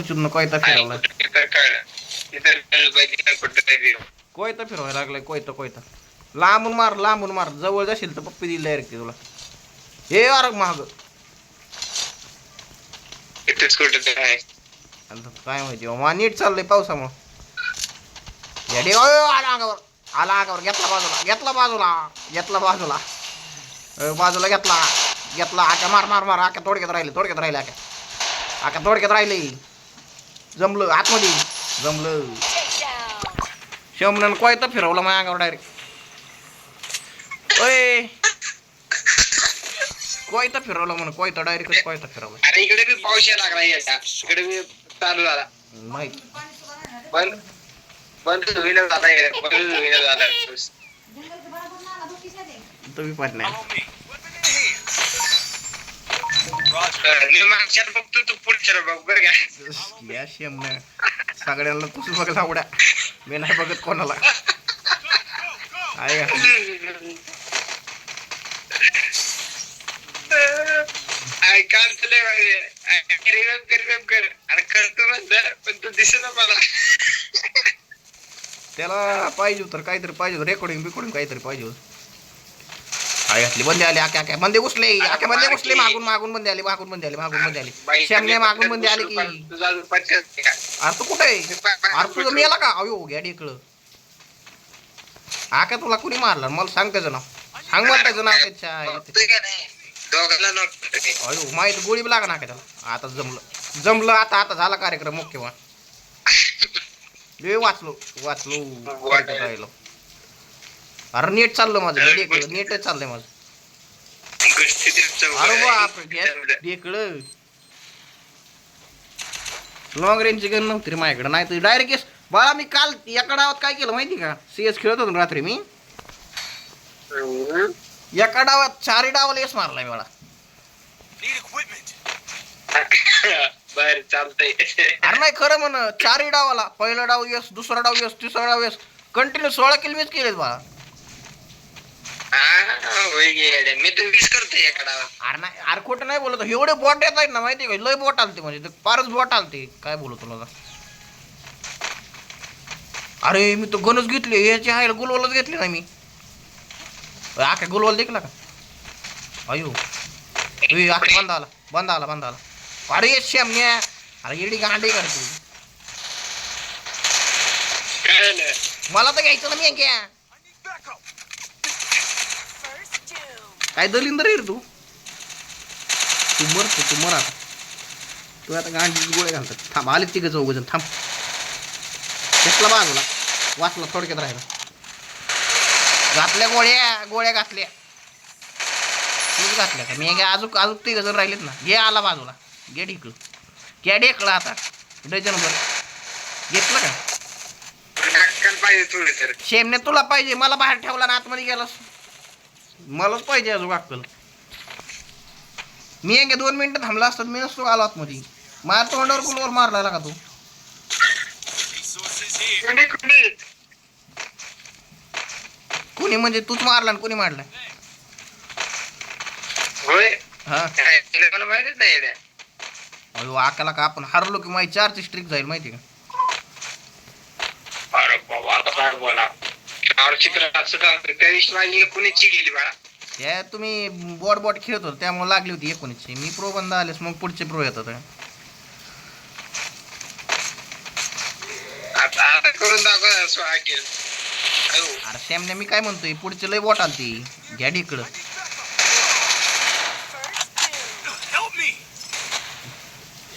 Fortune कोयता फिरवला कोयता फिरवायला लागलाय कोयता लांबून मार जवळ जाशील तर पप्पी दिली डायरेक्ट तुला हे अरे महाग काय माहिती मा नीट चाललंय पावसामुळं आला अंगावर घेतला बाजूला घेतला आका मार आका थोडक्यात राहिले जमलं आतमध्ये जमलं शमनन कोयता फिरवला माझ्या अंगावर डायरेक्ट ओय कोयता फिरवला म्हणून कोयता फिरवला अरे इकडे बी पाऊस यायला लागला इकडे बी चालू झाला माहिती बंद झाला तुम्ही पण नाही बघतो तू पुढच्या बघ बरं या शेमन सगळ्यांना तुझ बघत आवड्या मी नाही बघत कोणाला आहे काम कर अरे करतो म्हणलं पण तू दिसेना मला त्याला पाहिजे तर काहीतरी पाहिजे रेकॉर्डिंग काहीतरी पाहिजे आई घातली बंदे आले आक्या बंदे घुसले मागून बंदे आले श्यामने मागून बंदे आले की अरे तू कुठे अरे तुझं मेला का अयो घ्या ढेकळं आक्या तुला कुणी मारला मला सांग त्याचं नाव सांग मला त्याचं नाव त्याच्या अयो माहिती गोळी बी लागा ना त्याला आता जमलं आता झाला कार्यक्रम मुख्यवान वाचलो राहिलो अरे नेट चाललं माझं नेटच चाललंय माझं अरे बापरे ढेकळं लॉंग रेंजची गन नव्हती रे माझ्याकडे नाही तर डायरेक्ट बाळा मी काल एका डावात काय केलं माहिती का CS खेळत होतो रात्री मी एका डावात 4 डावाला यस मारलाय मला बर चालतंय अरे नाही खरं म्हण 4 डावाला पहिला डाव यस दुसरा डाव यस तिसरा डाव यस कंटिन्यू 16 किल मीच केलेत बाळा मी तर 20 करतोय एका डावात अरे नाही अरे खोटं नाही बोलत एवढे बॉट येत आहेत ना माहिती का लय बॉट आलते म्हणजे फारच बॉट आलते काय बोलू तुला अरे मी तो गणच घेतले याची आहे गुलवलच घेतली ना मी आख्या गुलवल देखला का अयो आख्या बंद आला अरे श्याम्या अरे एडी गांडी करतो मला तर घ्यायचं ना मी घ्या काय दलिंदर रे तू मर आता तू आता गांडी गोळे घालतात थांब आले 3 चौघजण थांब घेतला बाजूला वाचला थोडक्यात राहिला घातल्या गोळ्या घातल्या तूच घातल्या का मी अजून 3 जण राहिलेत ना घे आला बाजूला घे ढेकळं आता डझन भर घेतलं का शेमने तुला पाहिजे मला बाहेर ठेवला ना आतमध्ये गेलास मलाच पाहिजे अजून अक्कल मी 2 मिनिटं थांबला असतात मी नसतो आलो आतमध्ये माझ्या तोंडावर गुलवर मारला का तू कुणी म्हणजे तूच मारला आणि कुणी मारला हा अयो आकाला का आपण हरलो की माझी 4ची स्ट्रिक जाईल माहिती का अरे बाबा आता काय बोला तुम्ही बॉट खेळत होता त्यामुळे लागली होती 19ची मी प्रो बंद आलेस मग पुढचे प्रो येतात अरे शेमने मी काय म्हणतोय पुढचे लय बॉट आलती घ्या ढेकळं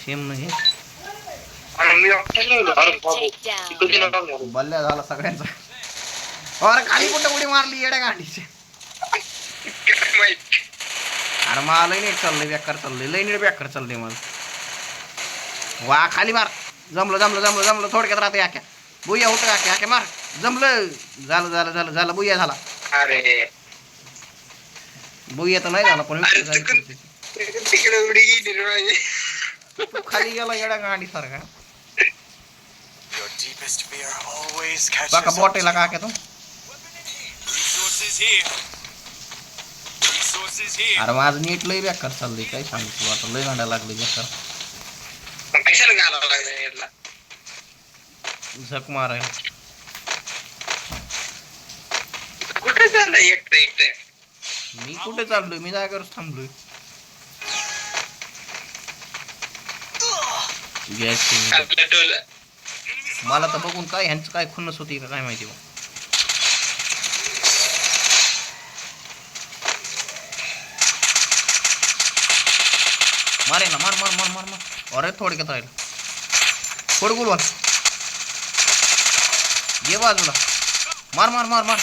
शेम नाही बल्ल्या झाला सगळ्यांचा अरे खाली कुठं उडी मारली येड्या गाडीची अरे मला लय नीट चाललंय बेकार चाललंय मला वा खाली मार जमलं थोडक्यात राहते आख्या बुया होतं आख्या मार जमलं झालं बुया झाला अरे बुया तर नाही झाला पण तिकडे उडी गेली तू खाली गेला येड्या गाडी सारखा बघा बॉटेला का तू अरे माझं नीट लय बेकार चाललंय काय सांगतो आता लय गाड्या लागली बेकार कशाला घालावं लागलं झक मारायला. कुठे चाललंय एकटं मी कुठे चाललोय? मी जागेवरच थांबलोय. आपलं टोलं मला तर बघून काय ह्यांचं काय खुन्नस होती का काय माहिती बा. मारे ना, मार मार मार मार मार. अरे थोडक्यात राहिलं. थोडं गुलवाल ये बाजूला. मार मार मार मार.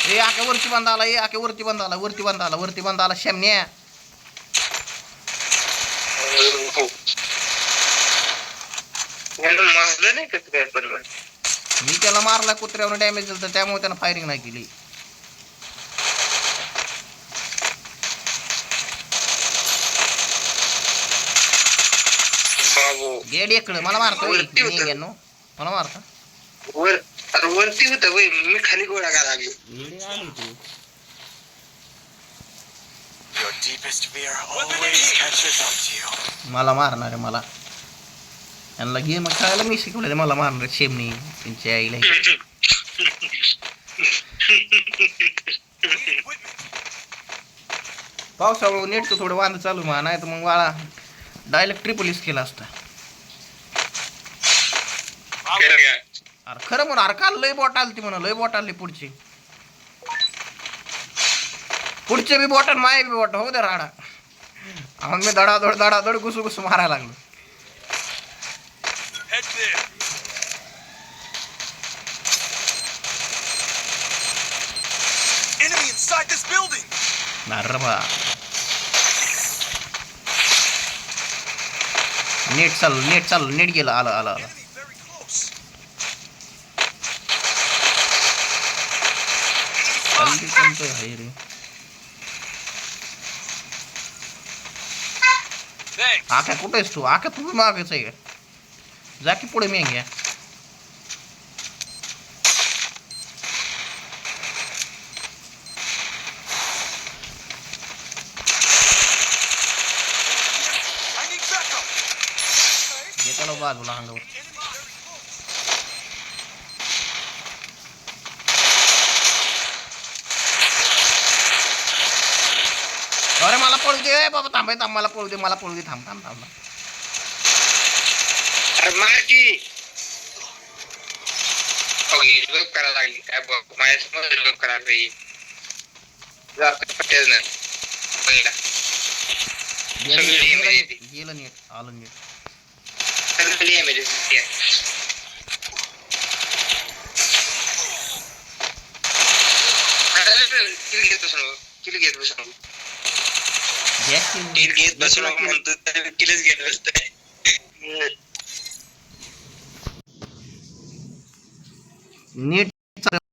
ए आके वरती बंद आला. ए आके वरती बंद आला. वरती बंद आला. वरती बंद आला. शेमण्या मारलं नाही कसं काय पण मी त्याला मारला. कुत्र्यावर डॅमेज झालं त्यामुळे त्यानं फायरिंग नाही केली. बाबू गेड इकडं मला मारतो. वरती होतं. मला मारता. वरती होतं वय मी खाली गोळा का लागलो. मला मारणार आहे मला. यांना गेम खेळायला मी शिकवलं. मला मारणार शेमनी त्यांच्या आईला. पावसामुळे नेटचं थोडं वांद चालू मा नाही तर मग मला डायरेक्ट ट्रिपल केला असता. अरे खरं म्हणून. अरे काल लय बोट आली ती म्हणा. लय बोट आली पुढची. पुढचे बी बोट माय बी बोट हो दे राडा. मी धडाधड धडाधड घुसू घुसू मारायला लागलो. बा नेट चालू नेट गेलं. आलं आलं आलं. आहे रे. आख्या कुठे आहेस तू? आख्या तू मागायच आहे का? जा की पुढे मी घ्या. त्याला बाजूला अंगावर. अरे मला पळू दे बाबा. थांबाय थांब. मला पळू दे. मला पळू दे. थांब थांब थांब. अरे मार की रिलोड करायला लागली काय बघ माझ्यासमोर रिलोड करायला पाहिजे. पटेल ना पहिला गेलं नीट. आलं नीट. सगळी एमर्जन्सी आहे. किल घेत बसू नको. किल घेत बसू नको. किल घेत बसू नको म्हणतो तर किलच घेत बसतोय. नीट